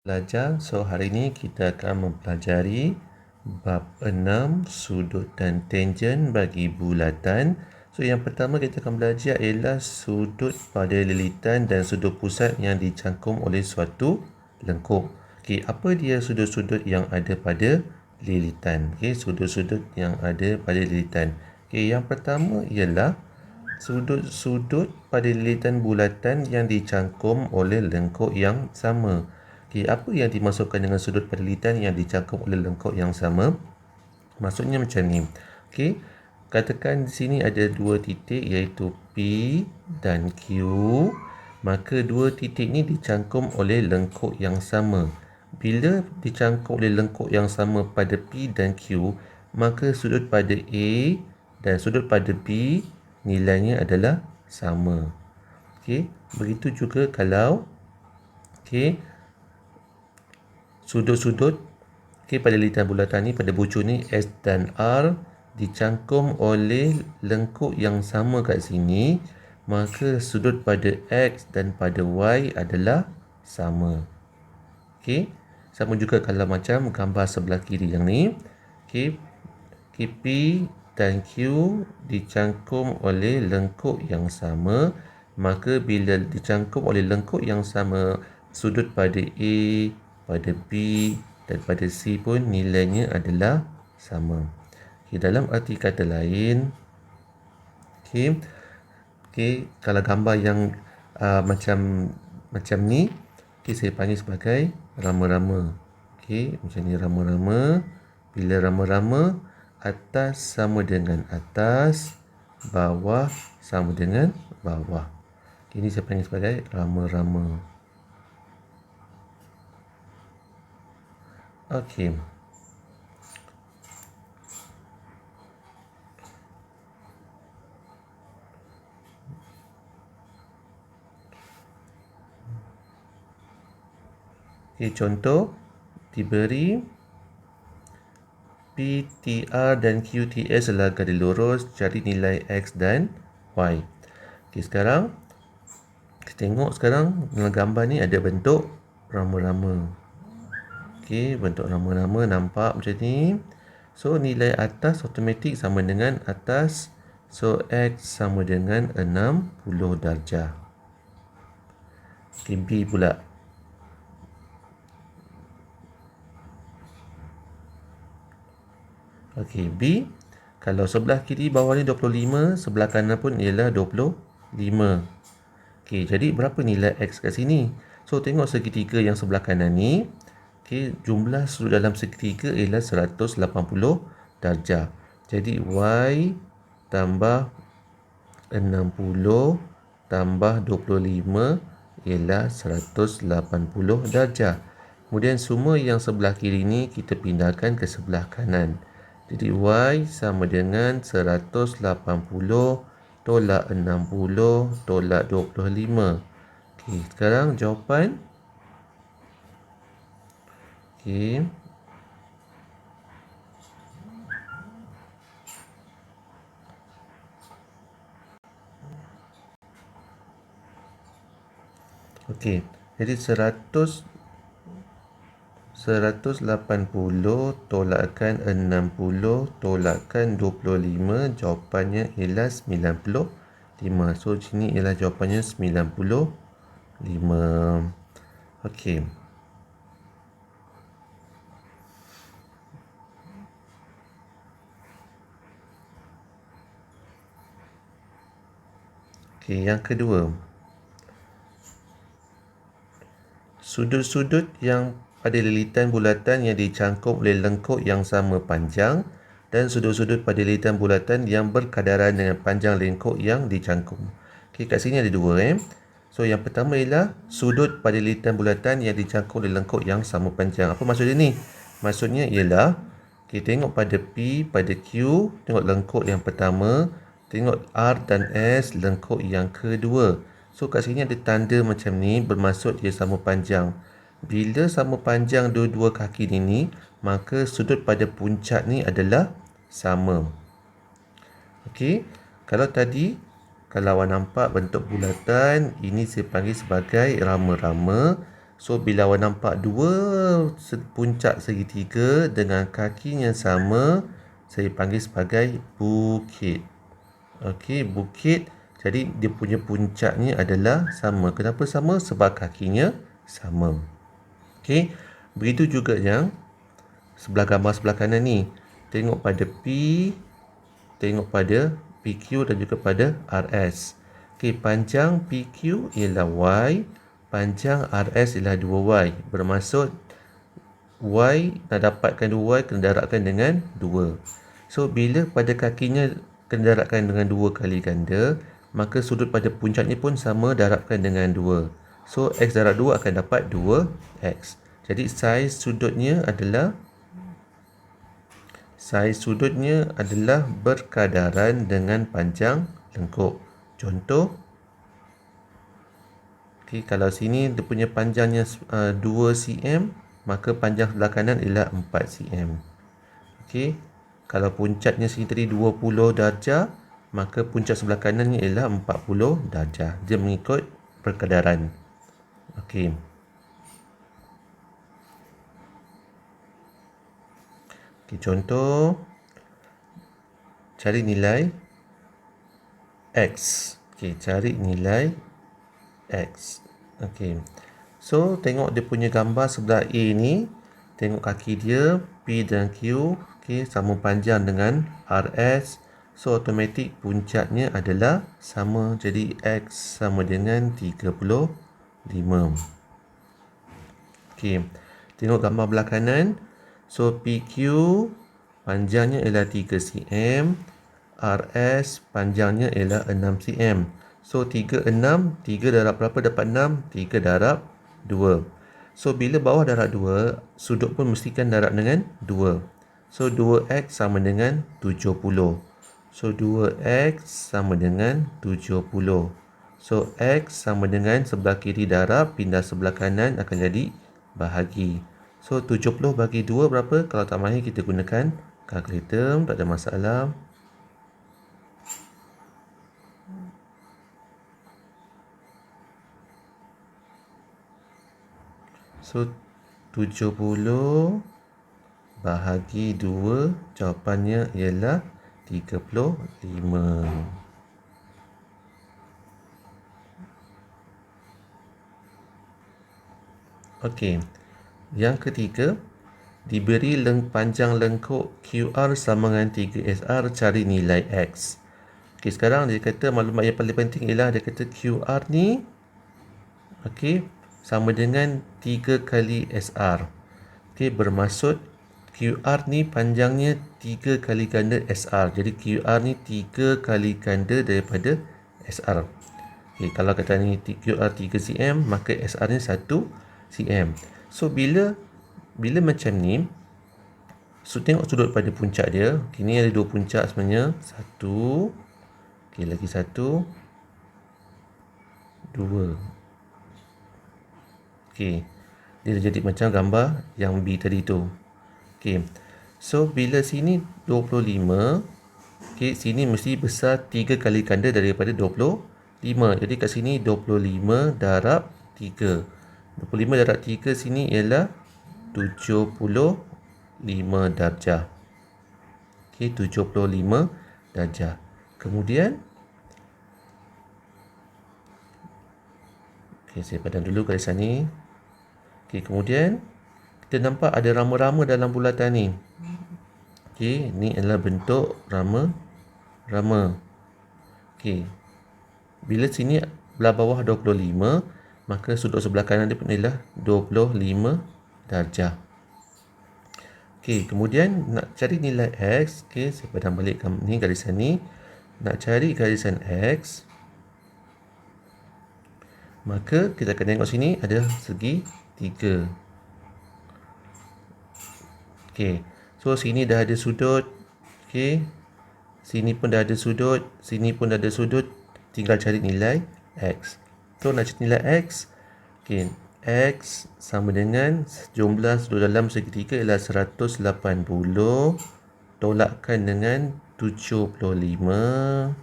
Belajar. So hari ini kita akan mempelajari bab 6 sudut dan tangen bagi bulatan. So yang pertama kita akan belajar ialah sudut pada lilitan dan sudut pusat yang dicangkum oleh suatu lengkuk. Okey, apa dia sudut-sudut yang ada pada lilitan? Okey, sudut-sudut yang ada pada lilitan. Okey, yang pertama ialah sudut-sudut pada lilitan bulatan yang dicangkum oleh lengkuk yang sama. Okey, apa yang dimaksudkan dengan sudut pada lilitan yang dicangkum oleh lengkuk yang sama? Maksudnya macam ni. Okey, katakan di sini ada dua titik iaitu P dan Q. Maka dua titik ni dicangkum oleh lengkuk yang sama. Bila dicangkum oleh lengkuk yang sama pada P dan Q, maka sudut pada A dan sudut pada B nilainya adalah sama. Okey, begitu juga kalau sudut-sudut pada lilitan bulatan ni, pada bucu ni S dan R dicangkum oleh lengkuk yang sama kat sini, maka sudut pada X dan pada Y adalah sama. Okey, sama juga kalau macam gambar sebelah kiri yang ni. Okey, P dan Q dicangkum oleh lengkuk yang sama, maka bila dicangkum oleh lengkuk yang sama, sudut pada A, pada B dan pada C pun nilainya adalah sama. Okay, dalam arti kata lain, kalau gambar yang macam ni, saya panggil sebagai rama-rama. Macam ni rama-rama. Bila rama-rama, atas sama dengan atas, bawah sama dengan bawah. Ini saya panggil sebagai rama-rama. Okey. Contoh diberi PTR dan QTS adalah garis lurus, cari nilai X dan Y. Sekarang kita tengok dalam gambar ni ada bentuk rama-rama. Bentuk rama-rama nampak macam ni. So nilai atas automatik sama dengan atas. So X sama dengan 60 darjah. B pula. B. Kalau sebelah kiri bawah ni 25, sebelah kanan pun ialah 25. Jadi berapa nilai X kat sini? So tengok segitiga yang sebelah kanan ni. Jumlah sudut dalam segitiga ialah 180 darjah. Jadi Y tambah 60 tambah 25 ialah 180 darjah. Kemudian semua yang sebelah kiri ni kita pindahkan ke sebelah kanan. Jadi Y sama dengan 180 tolak 60 tolak 25. Sekarang jawapan. Jadi 180 tolakkan 60 tolakkan 25, jawapannya ialah 95. So sini ialah jawapannya 95. Yang kedua, sudut-sudut yang pada lilitan bulatan yang dicangkum oleh lengkuk yang sama panjang dan sudut-sudut pada lilitan bulatan yang berkadaran dengan panjang lengkuk yang dicangkum. Kat sini ada dua. So yang pertama ialah sudut pada lilitan bulatan yang dicangkum oleh lengkuk yang sama panjang. Apa maksud dia ni? Maksudnya ialah tengok pada P, pada Q, tengok lengkuk yang pertama, tengok R dan S, lengkuk yang kedua. So kat sini ada tanda macam ni, bermaksud dia sama panjang. Bila sama panjang dua-dua kaki ni, maka sudut pada puncak ni adalah sama. Kalau tadi, kalau awak nampak bentuk bulatan, ini saya panggil sebagai rama-rama. So, bila awak nampak dua puncak segitiga dengan kakinya sama, saya panggil sebagai bukit. Okey, bukit. Jadi, dia punya puncaknya adalah sama. Kenapa sama? Sebab kakinya sama. Okey, begitu juga yang sebelah gambar sebelah kanan ni. Tengok pada P, tengok pada PQ dan juga pada RS. Okey, panjang PQ ialah Y, panjang RS ialah 2Y. Bermaksud Y nak dapatkan 2Y kena darabkan dengan 2. So, bila pada kakinya kena darabkan dengan 2 kali ganda, maka sudut pada puncaknya pun sama darabkan dengan 2. So, X darab 2 akan dapat 2X. Jadi, saiz sudutnya berkadaran dengan panjang lengkuk. Contoh, okay, kalau sini dia punya panjangnya 2 cm, maka panjang sebelah kanan ialah 4 cm. Okay, kalau puncaknya sini tadi 20 darjah, maka puncak sebelah kanannya ialah 40 darjah. Dia mengikut perkadaran. Okay. Okay, contoh, cari nilai X. Okay, cari nilai X. Okay. So, tengok dia punya gambar sebelah A ni. Tengok kaki dia, P dan Q. Okay, sama panjang dengan RS. So, automatik puncaknya adalah sama. Jadi, X sama dengan 35. Okay. Tengok gambar belah kanan. So, PQ panjangnya ialah 3 cm. RS panjangnya ialah 6 cm. So, 3, 6. 3 darab berapa dapat 6? 3 darab 2. So, bila bawah darab 2, sudut pun mestikan darab dengan 2. So, 2X sama dengan 70. So, 2X sama dengan 70. So, X sama dengan sebelah kiri darab, pindah sebelah kanan akan jadi bahagi. So, 70 bagi 2 berapa? Kalau tak mahir, kita gunakan kalkulator, tak ada masalah. So, 70 bahagi 2, jawapannya ialah 35. Okey. Yang ketiga, diberi panjang lengkuk QR sama dengan 3SR, cari nilai X. Okey, sekarang dia kata maklumat yang paling penting ialah dia kata QR ni okey, sama dengan 3 kali SR. Okey, bermaksud QR ni panjangnya 3 kali ganda SR. Jadi QR ni 3 kali ganda daripada SR. Okey, kalau kata ni QR 3 cm, maka SR ni 1 cm. So, bila macam ni, so tengok sudut pada puncak dia. Okay, ni ada 2 puncak sebenarnya. 1. Okey, lagi 1. 2. Okey, dia jadi macam gambar yang B tadi tu. Okey, so bila sini 25, okey, sini mesti besar 3 kali ganda daripada 25. Jadi kat sini 25 darab 3. 25 darab 3 sini ialah 75 darjah. Okey, 75 darjah. Kemudian, okey, saya padam dulu garisan ni. Okey, kemudian kita nampak ada rama-rama dalam bulatan ni. Okey, ni adalah bentuk rama. Okey. Bila sini belah bawah 25, maka sudut sebelah kanan dia pun ialah 25 darjah. Okey, kemudian nak cari nilai X. Okey, saya padam balik ni garisan ni. Nak cari garisan X, maka kita akan tengok sini ada segi 3. Okey, so sini dah ada sudut. Okey, sini pun dah ada sudut, sini pun dah ada sudut. Tinggal cari nilai X. So, nak cari nilai X. Okey, X sama dengan jumlah sudut dalam segitiga ialah 180. Tolakkan dengan 75.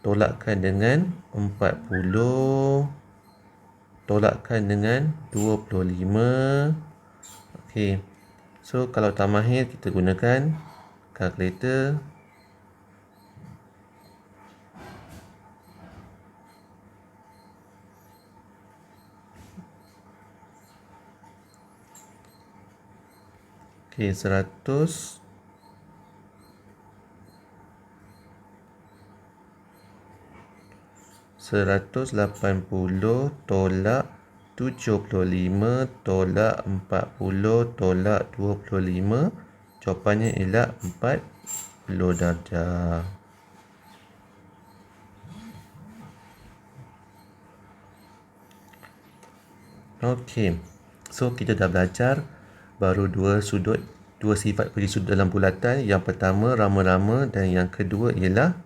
Tolakkan dengan 40. tolakkan dengan 25. Okey. So kalau tak mahir, kita gunakan kalkulator. Okey, 100 180 tolak 75 tolak 40 tolak 25. Jawapannya ialah 40 darjah. Okey. So kita dah belajar baru dua sifat bagi sudut dalam bulatan. Yang pertama rama-rama dan yang kedua ialah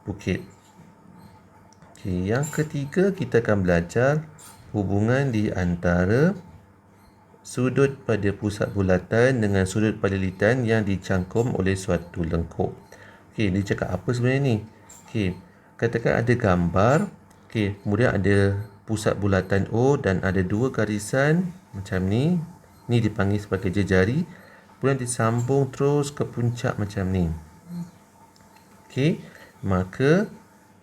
bukit. Okey, yang ketiga kita akan belajar hubungan di antara sudut pada pusat bulatan dengan sudut pada lilitan yang dicangkum oleh suatu lengkuk. Okey, dia cakap apa sebenarnya ni? Okey, katakan ada gambar. Okey, kemudian ada pusat bulatan O dan ada dua garisan macam ni. Ni dipanggil sebagai jejari. Kemudian disambung terus ke puncak macam ni. Okey, maka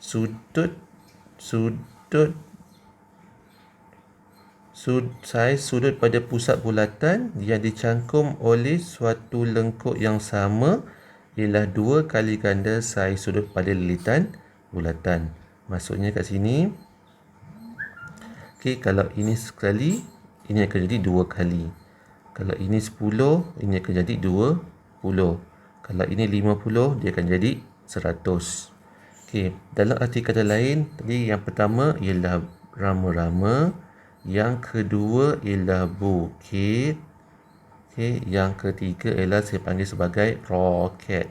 saiz sudut pada pusat bulatan yang dicangkum oleh suatu lengkuk yang sama ialah 2 kali ganda saiz sudut pada lilitan bulatan. Maksudnya kat sini, okey, kalau ini sekali, ini akan jadi 2 kali. Kalau ini 10, ini akan jadi 20. Kalau ini 50, dia akan jadi 100. Okey, dalam arti kata lain, tadi yang pertama ialah rama-rama, yang kedua ialah bukit. Okey, yang ketiga ialah saya panggil sebagai roket.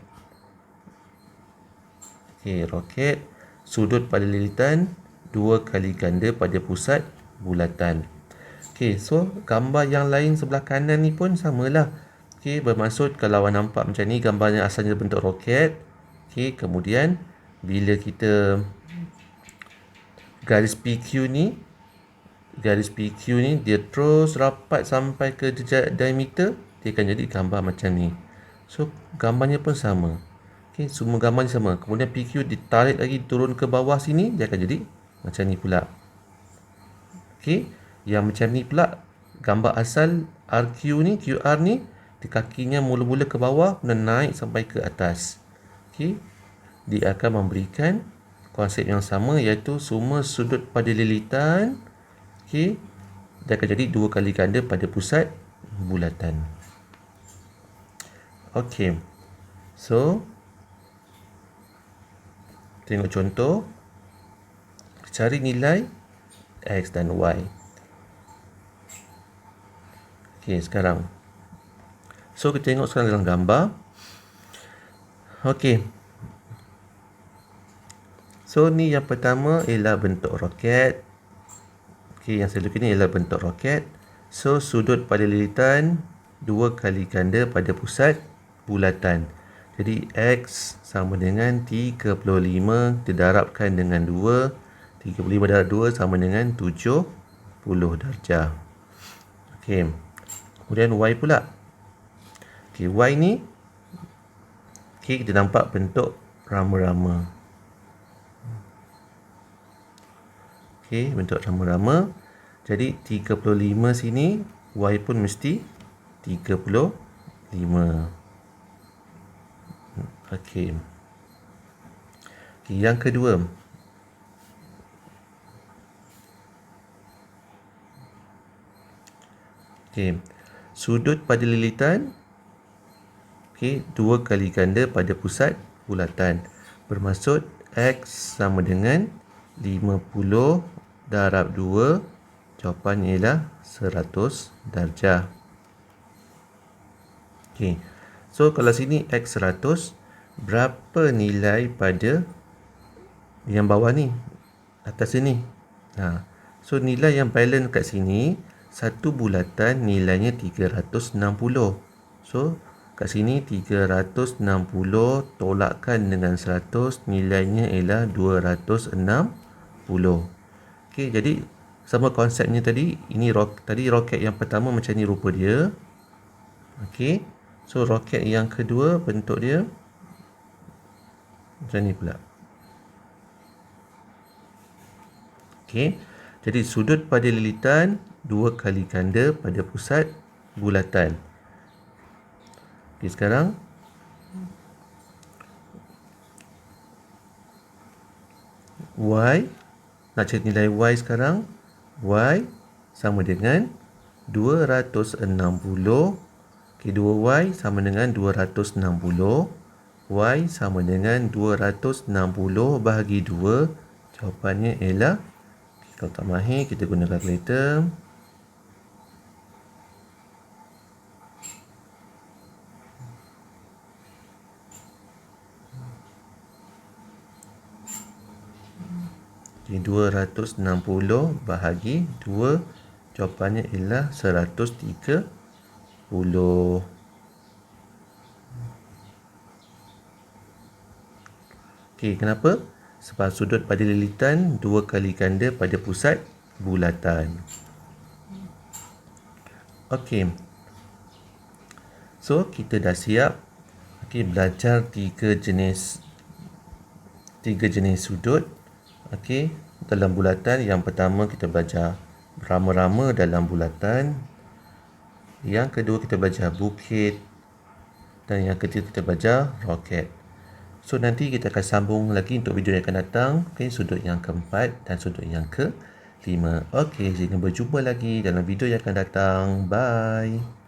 Okey, roket, sudut pada lilitan 2 kali ganda pada pusat bulatan. Okey, so gambar yang lain sebelah kanan ni pun samalah. Okey, bermaksud kalau awak nampak macam ni, gambarnya asalnya bentuk roket. Okey, kemudian bila kita garis PQ ni dia terus rapat sampai ke diameter, dia akan jadi gambar macam ni. So gambarnya pun sama. Okey, semua gambarnya sama. Kemudian PQ ditarik lagi turun ke bawah sini, dia akan jadi macam ni pula. Okey, yang macam ni pula gambar asal RQ ni, QR ni, di kakinya mula-mula ke bawah dan naik sampai ke atas. Okey, dia akan memberikan konsep yang sama, iaitu semua sudut pada lilitan, okey, dia akan jadi 2 kali ganda pada pusat bulatan. Okey, so tengok contoh. Cari nilai X dan Y. Okey, sekarang, so kita tengok sekarang dalam gambar. Okey, so ni yang pertama ialah bentuk roket. Okey, yang saya tunjuk ni ialah bentuk roket. So sudut pada lilitan 2 kali ganda pada pusat bulatan. Jadi X sama dengan 35 didarabkan dengan 2. 35 darab 2 sama dengan 70 darjah. Okey, kemudian Y pula. Okey, Y ni, okey, kita nampak bentuk rama-rama. Okey, bentuk rama-rama. Jadi 35 sini, Y pun mesti 35. Okey. Okey, yang kedua. Okey, sudut pada lilitan, okey, 2 kali ganda pada pusat bulatan. Bermaksud X sama dengan 50 darab 2. Jawapannya ialah 100 darjah. Okey, so kalau sini X 100, berapa nilai pada yang bawah ni, atas sini? So nilai yang balance kat sini, satu bulatan nilainya 360. So kat sini 360 tolakkan dengan 100, nilainya ialah 260. Okey, jadi sama konsepnya tadi. Ini tadi roket yang pertama macam ni rupa dia. Okey. So roket yang kedua bentuk dia macam ni pula. Okey. Jadi sudut pada lilitan 2 kali ganda pada pusat bulatan. Okey, sekarang Y, nak cari nilai Y sekarang. Y sama dengan 260. Okey, 2Y sama dengan 260. Y sama dengan 260 bahagi 2. Jawapannya ialah, kalau tak mahir, kita guna kalkulator. Okay, 260 bahagi 2. Jawapannya ialah 130. Okey, kenapa? Sebab sudut pada lilitan 2 kali ganda pada pusat bulatan. Okey. So, kita dah siap belajar tiga jenis sudut. Okey, dalam bulatan. Yang pertama kita belajar rama-rama dalam bulatan. Yang kedua kita belajar bukit. Dan yang ketiga kita belajar roket. So nanti kita akan sambung lagi untuk video yang akan datang. Okay, sudut yang keempat dan sudut yang kelima. Okey, jika berjumpa lagi dalam video yang akan datang. Bye.